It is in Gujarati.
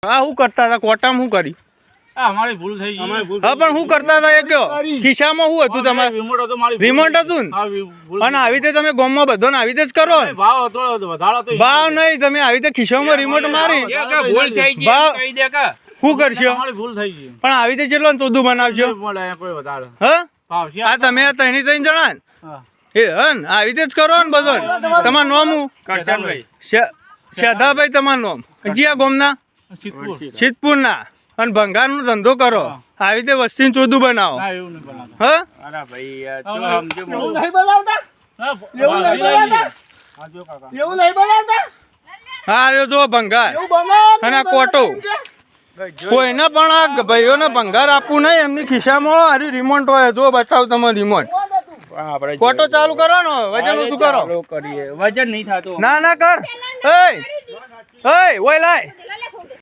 હા હું કરતા હતા કોટામાં શું કરી અમારી ભૂલ થઈ ગઈ હા પણ શું કરતા હતા એ કયો ખિસ્સામાં શું હતું તમારે રિમોટ હતો મારી રિમોટ હતું ને અને આવી રીતે તમે ગામમાં બધો આવી રીતે જ કરો ભાવ હતો વધારો તો ભાવ નહીં તમે આવી રીતે ખિસ્સામાં રિમોટ મારી ભૂલ થઈ ગઈ ભાવ કહી દે કે શું કરશો અમારી ભૂલ થઈ ગઈ પણ આવી રીતે કેટલો ચોદું બનાવશો મળે કોઈ વધારે હા ભાવ છે આ તમે આ ત્રણેય ત્રણ જણા ને? હા. એ હન આવી રીતે જ કરો ને બધો તમારું નામ હું કરશનભાઈ શાદાભાઈ તમારું નામ જીયા ગોમના સિદ્ધપુર. સિદ્ધપુરના અને ભંગારનો ધંધો કરો આવી રીતે વસ્તીને ચોદું બનાવો ના એવું નહીં બનાવતા. હા અરે ભાઈ યાર, એવું તો સમજો નહીં બોલાવતા હા, એવું નહીં બોલાવતા હા, જો કાકા. એવું નહીં બોલાવતા હા રહ્યો જો ભંગાર એવું બનાવ અને આ કોટો કોઈને પણ આ ભાઈઓને ભંગાર આપવું નહીં એમની ખિસ્સામાં હારી રિમોટ હોય જો બતાવ તમે રિમોટ આપણે કોટો ચાલુ કરો ને વજન ઓછું કરો ચાલુ કરીએ વજન નહીં થતું ના ના કર એય ઓય લાય